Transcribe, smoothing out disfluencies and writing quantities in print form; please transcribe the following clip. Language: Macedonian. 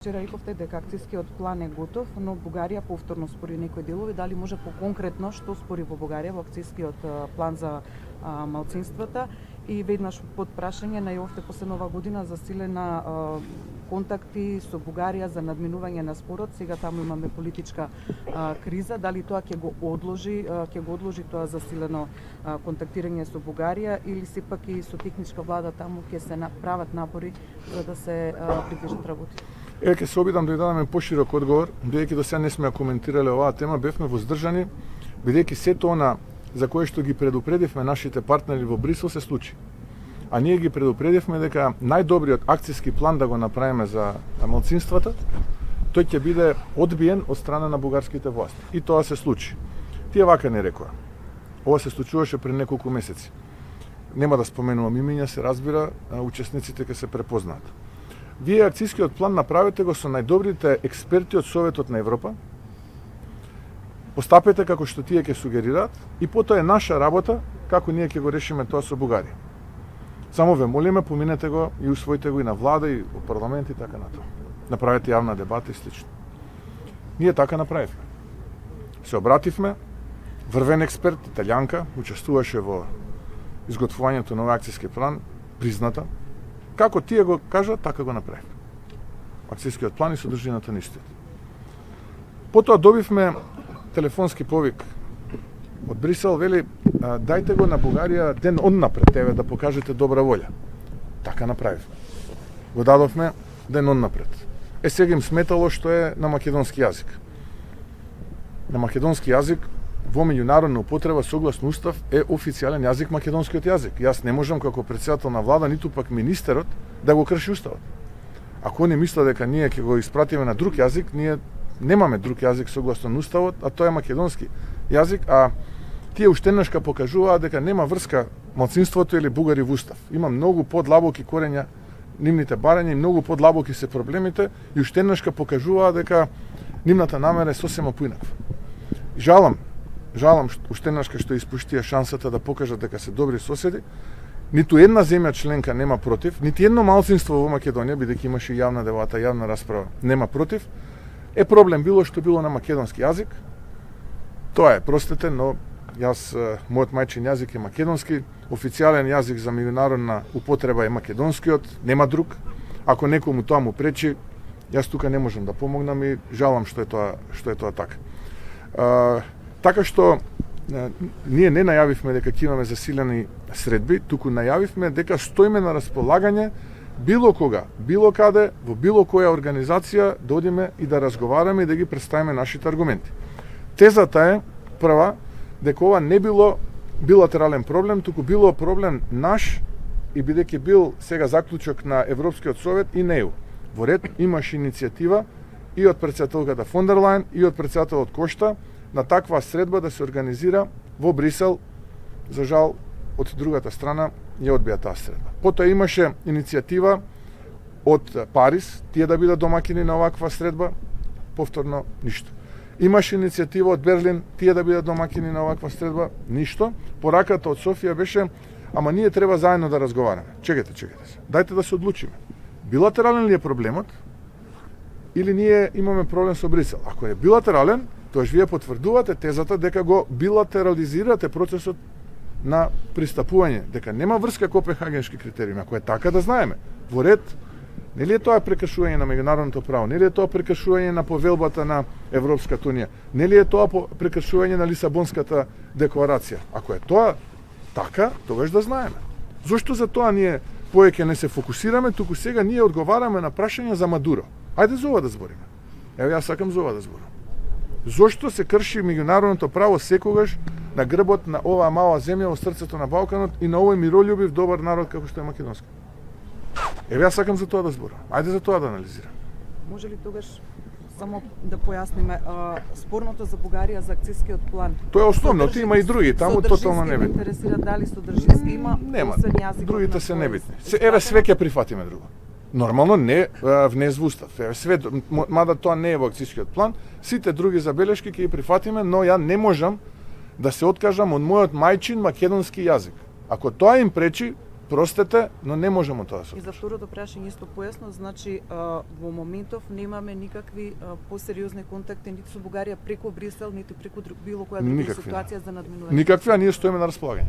Вчера рековте дека акцијскиот план е готов, но Бугарија повторно спори некои делови. Дали може поконкретно што спори во Бугарија во акцијскиот план за малцинствата? И веднаш под прашање најавте последно оваа година засилена контакти со Бугарија за надминување на спорот. Сега таму имаме политичка криза. Дали тоа ќе го одложи тоа засилено контактирање со Бугарија или сепак и со техничка влада таму ќе се направат напори за да се придвижат работи? Ќе се обидам да ја дадеме поширок одговор, бидејќи до сега не сме ја коментирале оваа тема, бевме воздржани, бидејќи сето она за кое што ги предупредивме нашите партнери во Брисел се случи. А ние ги предупредивме дека најдобриот акцијски план да го направиме за малцинствата, тој ќе биде одбиен од страна на бугарските власти. И тоа се случи. Тие вака не рекоа. Ова се случуваше пред неколку месеци. Нема да споменувам имиња, се разбира, учесниците ќе се препознаат. Вие акцијскиот план направете го со најдобрите експерти од Советот на Европа, постапете како што тие ќе сугерираат и потоа е наша работа како ние ќе го решиме тоа со Бугарија. Само ве молиме, поминете го и усвоите го и на влада и во парламент и така натаму. Направете јавна дебата и слично. Ние така направивме. Се обративме, врвен експерт, италијанка, учествуваше во изготвувањето на овој акцијски план, призната. Како тие го кажат, така го направивме. Акцијскиот план и содржината на истиот. Потоа добивме телефонски повик од Брисел, вели, дајте го на Бугарија ден однапред, еве да покажете добра волја. Така направивме. Го дадовме ден однапред. Сега им сметало што е на македонски јазик. На македонски јазик во меѓународна употреба согласно устав е официјален јазик македонскиот јазик. Јас не можам како претседател на влада, ниту пак министерот, да го крши уставот. Ако не мисла дека ние ќе го испратиме на друг јазик, ние немаме друг јазик согласно уставот, а тоа е македонски јазик, а тие уштенашка покажуваат дека нема врска малцинството или бугари во устав. Има многу подлабоки корења нивните барања и многу подлабоки се проблемите и уштенашка покажуваат дека нивната намера е сосема поинаква. Жалам уштенашка што испуштија шансата да покажат дека се добри соседи. Ниту една земја членка нема против, нити едно малцинство во Македонија, бидејќи имаше јавна дебата, јавна расправа, нема против. Е проблем било што било на македонски јазик. Тоа е, простете, но јас, мојот мајчин јазик е македонски, официјален јазик за меѓународна употреба е македонскиот, нема друг. Ако некому тоа му пречи, јас тука не можам да помогнам и жалам што е тоа така. Така што ние не најавивме дека ќе имаме засилени средби, туку најавивме дека стоиме на располагање било кога, било каде, во било која организација да одиме и да разговараме и да ги представиме нашите аргументи. Тезата е прва дека ова не било билатерален проблем, туку било проблем наш и бидејќи бил сега заклучок на Европскиот совет и на ЕУ. Во ред имаше иницијатива и од претседателката фон дер Лајен и од претседателот Кошта на таква средба да се организира во Брисел. За жал, од другата страна ја одбија таа средба. Потоа имаше иницијатива од Париз, тие да бидат домакини на оваква средба, повторно ништо. Имаше иницијатива од Берлин, тие да бидат домакини на оваква средба, ништо. Пораката од Софија беше, ама ние треба заедно да разговараме. Чекайте се. Дајте да се одлучиме. Билатерален ли е проблемот или ние имаме проблем со Брисел? Ако е билатерален, тоаш вие потврдувате тезата дека го билатерализирате процесот на пристапување, дека нема врска копенхагенски критериуми. Ако е така, да знаеме. Во ред, нели е тоа прекршување на меѓународното право? Нели е тоа прекршување на повелбата на Европската унија? Нели е тоа прекршување на Лисабонската декларација? Ако е тоа така, тогаш да знаеме. Зошто за тоа ние повеќе не се фокусираме, туку сега ние одговараме на прашања за Мадуро? Ајде за ова да збориме. Еве јас сакам за ова да зборам. Зошто се крши меѓународното право секогаш на грбот на оваа мала земја во срцето на Балканот и на овој миролюбив добар народ како што е македонски? Еве јас сакам за тоа да зборам. Ајде за тоа да анализирам. Може ли тогаш само да појасниме спорното за Бугарија за акцијскиот план? Тоа е основно, ти има и други, таму тотално небитно. Интересира дали содржински има, нема, освен јазикот. Другите се небитни. Еве све ќе прифатиме друго. Нормално не внес во устав. Све, мада тоа не е во акцијскиот план, сите други забелешки ќе ги прифатиме, но ја не можам да се откажам од мојот мајчин македонски јазик. Ако тоа им пречи, простете, но не можеме тоа да се И за второто прашање исто појасно, значи во моментов немаме никакви посериозни контакти ниту со Бугарија преку Брисел, ниту преку било која друга Никакви, ситуација за надминување. никакви, а ние стоиме на располагање.